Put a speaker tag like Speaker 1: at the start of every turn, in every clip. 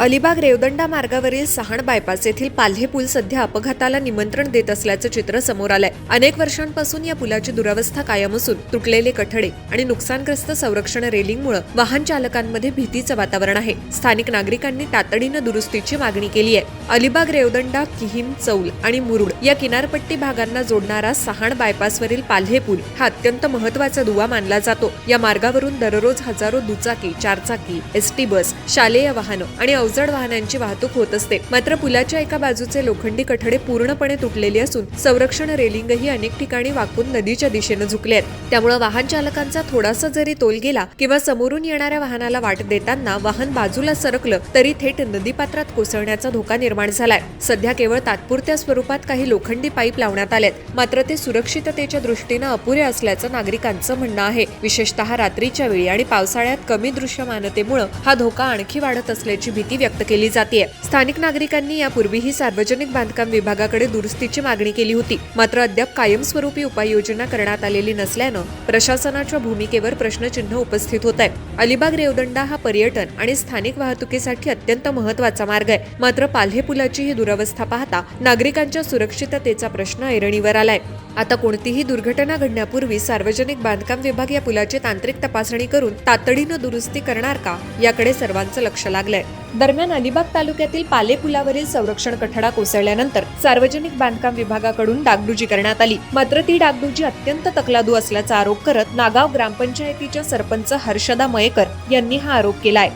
Speaker 1: अलिबाग रेवदंडा मार्गावरील सहाण बायपास येथील पाल्हे पूल सध्या अपघाताला निमंत्रण देत असल्याचं चित्र समोर आलंय। अनेक वर्षांपासून या पुलाची दुरावस्था कायम असून तुटलेले कठडे आणि नुकसानग्रस्त संरक्षण रेलिंगमुळे वाहन चालकांमध्ये भीतीचं वातावरण आहे। स्थानिक नागरिकांनी तातडीनं दुरुस्तीची मागणी केली आहे। अलिबाग रेवदंडा, किहीम, चौल आणि मुरुड या किनारपट्टी भागांना जोडणारा सहाण बायपासवरील पाल्हे पूल हा अत्यंत महत्त्वाचा दुवा मानला जातो। या मार्गावरून दररोज हजारो दुचाकी, चारचाकी, एसटी बस, शालेय वाहनं आणि अवजड वाहनांची वाहतूक होत असते। मात्र पुलाच्या एका बाजूचे लोखंडी कठडे पूर्णपणे तुटलेले असून संरक्षण रेलिंगही अनेक ठिकाणी वाकून नदीच्या दिशेने झुकले आहेत। त्यामुळे वाहन चालकांचा थोडासा जरी तोल गेला किंवा समोरून येणाऱ्या वाहनाला वाट देताना वाहन बाजूला सरकलं तरी थेट नदीपात्रात कोसळण्याचा धोका निर्माण झालाय। सध्या केवळ तात्पुरत्या स्वरूपात काही लोखंडी पाईप लावण्यात आलेत, मात्र ते सुरक्षिततेच्या दृष्टीने अपुरे असल्याचं नागरिकांचं म्हणणं आहे। विशेषतः रात्रीच्या वेळी आणि पावसाळ्यात कमी दृश्यमानतेमुळे हा धोका आणखी वाढत असल्याची भीती व्यक्त केली जाते। स्थानिक नागरिकांनी यापूर्वीही सार्वजनिक बांधकाम विभागाकडे दुरुस्तीची मागणी केली होती, मात्र अद्याप कायमस्वरूपी उपाययोजना करण्यात आलेली नसल्यानं प्रशासनाच्या भूमिकेवर प्रश्नचिन्ह उपस्थित होत आहे। अलिबाग रेवदंडा हा पर्यटन आणि स्थानिक वाहतुकीसाठी अत्यंत महत्त्वाचा मार्ग आहे, मात्र पाल्हे पुलाची ही दुरावस्था पाहता नागरिकांच्या सुरक्षिततेचा प्रश्न ऐरणीवर आलाय। आता कोणतीही दुर्घटना घडण्यापूर्वी सार्वजनिक बांधकाम विभाग या पुलाची तांत्रिक तपासणी करून तातडीनं दुरुस्ती करणार का, याकडे सर्वांचं लक्ष लागलंय। दरम्यान अलिबाग तालुक्यातील पाले पुलावरील संरक्षण कठडा कोसळल्यानंतर सार्वजनिक बांधकाम विभागाकडून डागडुजी करण्यात आली, मात्र ती डागडुजी अत्यंत तकलादू असल्याचा आरोप करत नागाव ग्रामपंचायतीच्या सरपंच हर्षदा मयेकर यांनी हा आरोप केलाय।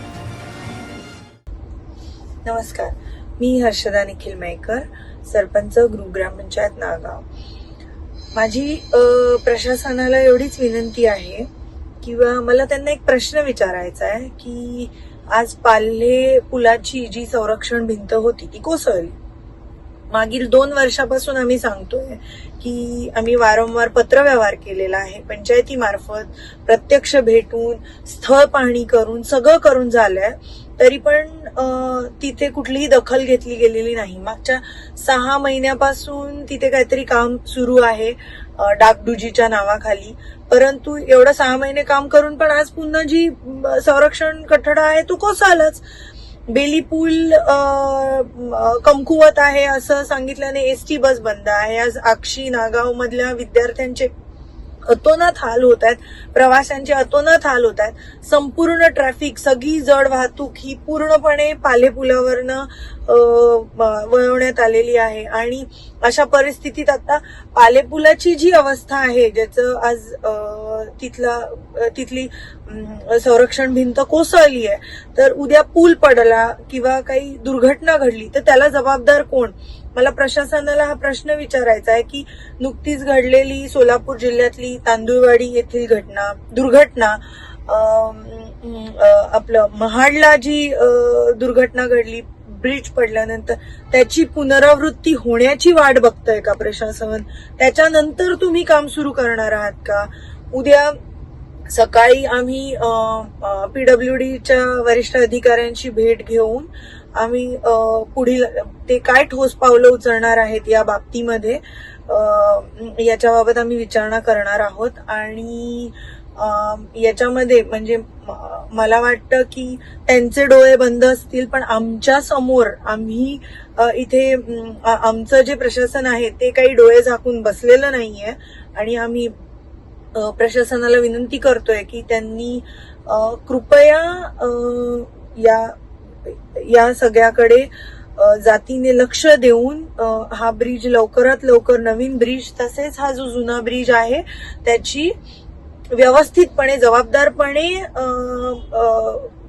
Speaker 2: नमस्कार, मी हर्षदा निखिल मयेकर, सरपंच ग्रामपंचायत नागाव। माझी प्रशासनाला एवढीच विनंती आहे किंवा मला त्यांना एक प्रश्न विचारायचा आहे की आज पाल्हे पुलाची जी संरक्षण भिंत होती ती कोसळली। मागील 2 वर्षापासून आम्ही सांगतोय की आम्ही वारंवार पत्रव्यवहार केलेला आहे, पंचायतीमार्फत प्रत्यक्ष भेटून स्थळ पाहणी करून सगळं करून झालंय, तरी पण तिथे कुठलीही दखल घेतली गेलेली नाही। मागच्या 6 महिन्यापासून तिथे काहीतरी काम सुरू आहे डागडुजीच्या नावाखाली, परंतु एवढं 6 महिने काम करून पण आज पुन्हा जी संरक्षण कठडा आहे तो कोसळलाच। बेली पूल कमकुवत आहे असं सांगितल्याने एसटी बस बंद आहे। आज आक्षी, नागाव मधल्या विद्यार्थ्यांचे अतोनात हाल होत आहेत, प्रवाशांचे अतोनात हाल होत आहेत। संपूर्ण ट्रॅफिक, सगळी जड वाहतूक ही पूर्णपणे पाल्हे पुलावरनं वळवण्यात आलेली आहे आणि अशा परिस्थितीत आता पाल्हे पुलाची जी अवस्था आहे, ज्याचं आज तिथली संरक्षण भिंत कोसळली आहे, तर उद्या पूल पडला किंवा काही दुर्घटना घडली तर त्याला जबाबदार कोण? मला प्रशासनाला हा प्रश्न विचारायचा आहे की नुकतीच घडलेली सोलापूर जिल्ह्यातली तांदुळवाडी येथील दुर्घटना, आपलं महाडला जी दुर्घटना घडली ब्रिज पडल्यानंतर, त्याची पुनरावृत्ती होण्याची वाट बघतंय का प्रशासन? त्याच्यानंतर तुम्ही काम सुरू करणार आहात का? उद्या सकाळी आम्ही PWDच्या वरिष्ठ अधिकाऱ्यांची भेट घेऊन आम्ही पुढील ते काय ठोस पावलं उचलणार आहेत या बाबतीमध्ये याच्याबाबत आम्ही विचारणा करणार आहोत। आणि याच्यामध्ये म्हणजे मला वाटतं की त्यांचे डोळे बंद असतील, पण आमच्या समोर आम्ही इथे आमचं जे प्रशासन आहे ते काही डोळे झाकून बसलेलं नाहीये आणि आम्ही प्रशासनाला विनंती करतोय की त्यांनी कृपया या सगळ्याकडे जातीने लक्ष देऊन हा ब्रिज लवकरात लवकर, नवीन ब्रिज तसेच हा जो जुना ब्रिज आहे त्याची व्यवस्थितपणे, जबाबदारपणे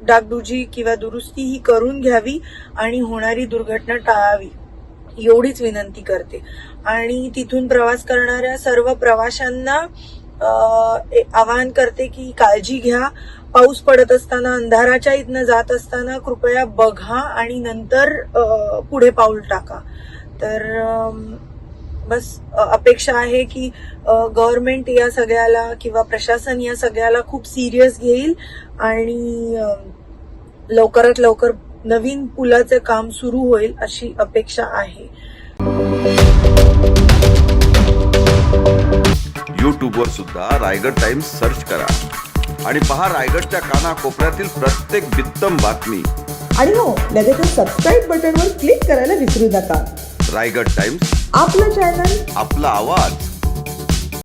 Speaker 2: डागडुजी किंवा दुरुस्ती ही करून घ्यावी आणि होणारी दुर्घटना टाळावी, एवढीच विनंती करते। आणि तिथून प्रवास करणाऱ्या सर्व प्रवाशांना आवाहन करते की काळजी घ्या। पाऊस पडत असताना, अंधाराच्या इथनं जात असताना कृपया बघा आणि नंतर पुढे पाऊल टाका। तर बस अपेक्षा आहे की गव्हर्नमेंट या सगळ्याला किंवा प्रशासन या सगळ्याला खूप सिरियस घेईल आणि लवकरात लवकर नवीन पुलाचं काम सुरू होईल अशी अपेक्षा आहे।
Speaker 3: यूट्यूबवर सुद्धा रायगड टाइम्स सर्च करा आणि पहा रायगडच्या कानाकोपऱ्यातील प्रत्येक बित्तम बातमी।
Speaker 4: आणि हो, लगेचच सबस्क्राईब बटनवर क्लिक करायला विसरू नका.
Speaker 3: रायगड टाइम्स,
Speaker 4: आपलं चॅनल,
Speaker 3: आपला आवाज.